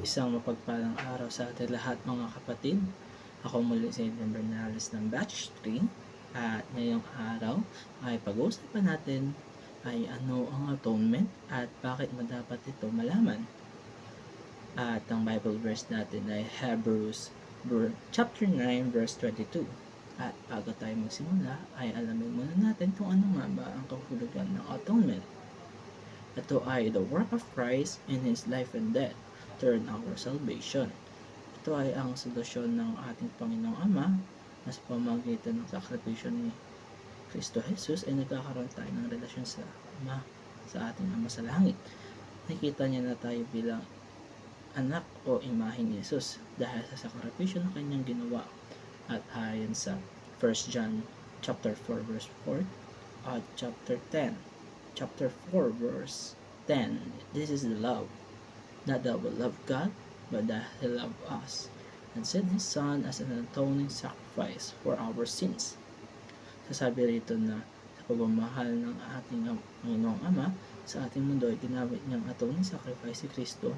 Isang mapagpalang araw sa ating lahat mga kapatid. Ako muli si Edwin Bernales ng Batch 3 at ngayong araw ay pag-uusapan natin ay ano ang atonement at bakit mo dapat ito malaman. At ang Bible verse natin ay Hebrews chapter 9 verse 22. At bago tayo magsimula ay alamin muna natin kung ano nga ba ang kahulugan ng atonement. Ito ay the work of Christ in His life and death toward our salvation. Ito ay ang solusyon ng ating Panginoong Ama na sa pamamagitan ng sakripisyo ni Kristo Jesus ay nagkakaroon tayo ng relasyon sa Ama, sa ating Ama sa langit. Nakita niya na tayo bilang anak o imahe ni Jesus dahil sa sakripisyo na kanyang ginawa. At ayon sa 1 John chapter 4 verse 4 at chapter 4 verse 10, this is the love, not that we love God, but that He loved us and sent His Son as an atoning sacrifice for our sins. Sasabi rito na sa pagmamahal ng ating Panginoong Ama sa ating mundo ay ginamit niyang atoning sacrifice si Kristo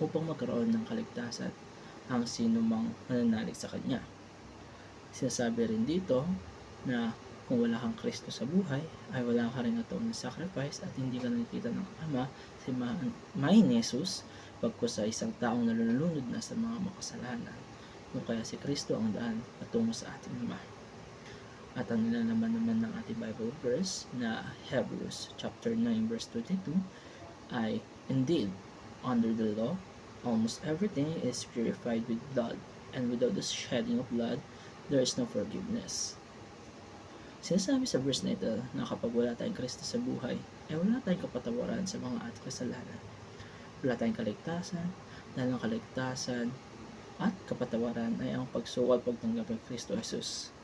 upang magkaroon ng kaligtasan ang sino mang mananalig sa Kanya. Sinasabi rin dito na kung wala kang Kristo sa buhay, ay wala ka rin atoning sacrifice at hindi ka nakikita ng Ama si May ni Jesus pagkus sa isang taong nalulunod na sa mga makasalanan. Kung kaya si Kristo ang daan patungo sa ating Ama. At ang nilalaman naman ng ating Bible verse na Hebrews chapter 9 verse 22 ay, indeed, under the law, almost everything is purified with blood, and without the shedding of blood, there is no forgiveness. Sinasabi sa verse na ito na kapag wala tayong Kristo sa buhay, ay wala tayong kapatawaran sa mga ating kasalanan. Wala tayong kaligtasan, dahil ang kaligtasan at kapatawaran ay ang pagsuko at pagtanggap ng Kristo Jesus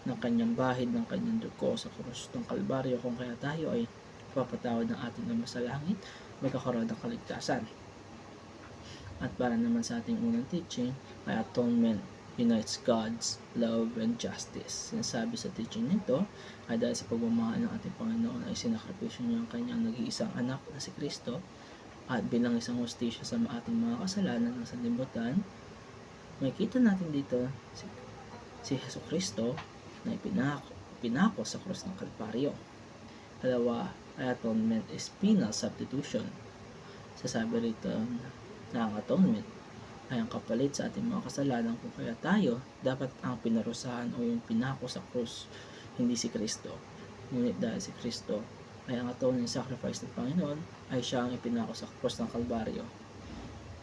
ng kanyang bahid, ng kanyang dugo sa krus ng Kalbaryo, kung kaya tayo ay papatawad ng ating Ama sa langit, may kakaroon ng kaligtasan. At para naman sa ating unang teaching ay atonement unites God's love and justice. Sinasabi sa teaching nito ay dahil sa pagmamahal ng ating Panginoon ay sinakripisyo niya ang kanyang nag-iisang anak na si Kristo at bilang isang hustisya sa ating mga kasalanan ng sanlibutan. Makikita natin dito si Hesus Kristo na pinako sa krus ng Kalbaryo. Dalawa ay atonement is penal substitution. Sasabi rito na ang atonement ay ang kapalit sa ating mga kasalanan, kung kaya tayo dapat ang pinarusahan o yung pinako sa krus, hindi si Kristo. Ngunit dahil si Kristo ay ang atoning sacrifice ng Panginoon, ay siya ang ipinako sa krus ng Kalbaryo.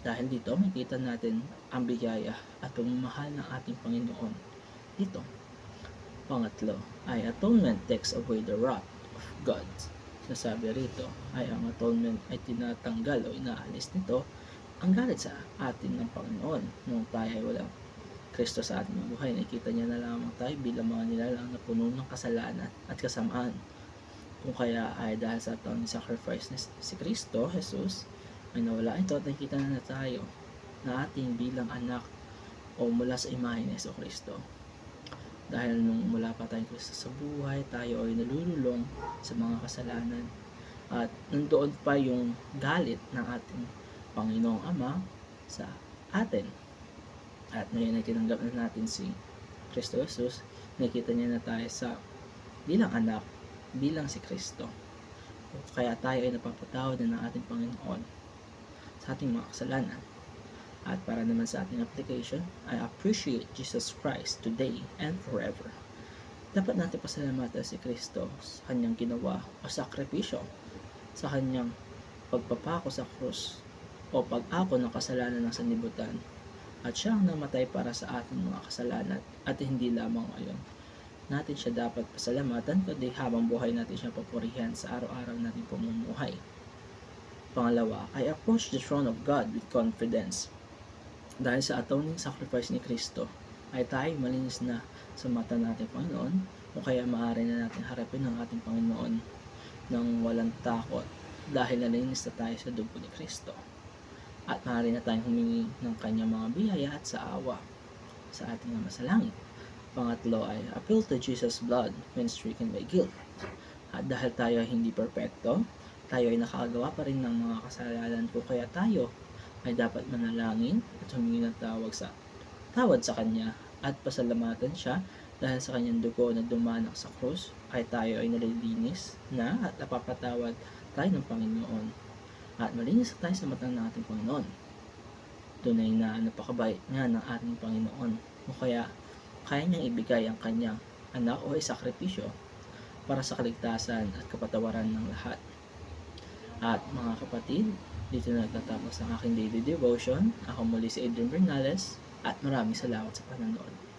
Dahil dito makita natin ang biyaya at pagmamahal ng ating Panginoon dito. Pangatlo ay atonement takes away the wrath of God. Sasabi rito ay ang atonement ay tinatanggal o inaalis nito ang galit sa atin ng Panginoon. Nung tayo ay walang Kristo sa ating buhay, nakita niya na lamang tayo bilang mga nilalang na puno ng kasalanan at kasamaan. Kung kaya ay dahil sa atoning sacrifice ni si Kristo, Jesus, ay nawala ito at nakita na tayo na ating bilang anak o mula sa imahe ni Hesus Kristo. Dahil nung mula pa tayong Kristo sa buhay, tayo ay nalululong sa mga kasalanan at nandoon pa yung galit ng ating Panginoong Ama sa atin. At ngayon ay tinanggap na natin si Kristo Jesus, nakita niya na tayo sa bilang anak, bilang si Kristo. Kaya tayo ay napapatawad na ng ating Panginoon sa ating mga kasalanan. At para naman sa ating application, I appreciate Jesus Christ today and forever. Dapat natin pasalamatan si Kristo sa kanyang ginawa o sakripisyo, sa kanyang pagpapako sa krus o pag-ako ng kasalanan ng sanlibutan, at siya ang namatay para sa ating mga kasalanan, at hindi lamang ngayon natin siya dapat pasalamatan, kundi habang buhay natin siya papurihan sa araw-araw natin pamumuhay. Pangalawa, I approach the throne of God with confidence. Dahil sa atoning sacrifice ni Kristo ay tayo malinis na sa mata natin Panginoon, o kaya maaari na natin harapin ang ating Panginoon ng walang takot dahil nalinis na tayo sa dugo ni Kristo. At maaari na tayong humingi ng kanyang mga biyaya at sa awa sa ating Ama sa langit. Pangatlo ay appeal to Jesus' blood when stricken by guilt. At dahil tayo ay hindi perfecto, tayo ay nakagawa pa rin ng mga kasalanan, ko kaya tayo ay dapat manalangin at humingi ng tawad sa Kanya at pasalamatan siya dahil sa Kanyang dugo na dumanak sa krus ay tayo ay nalilinis na at napapatawad tayo ng Panginoon at malinis tayo sa mata ng ating Panginoon. Tunay na napakabait nga ng ating Panginoon o kaya niyang ibigay ang Kanyang anak o isakripisyo para sa kaligtasan at kapatawaran ng lahat. At mga kapatid, dito na nagtatapos ang aking daily devotion. Ako muli si Adrian Bernales at maraming salamat sa panonood.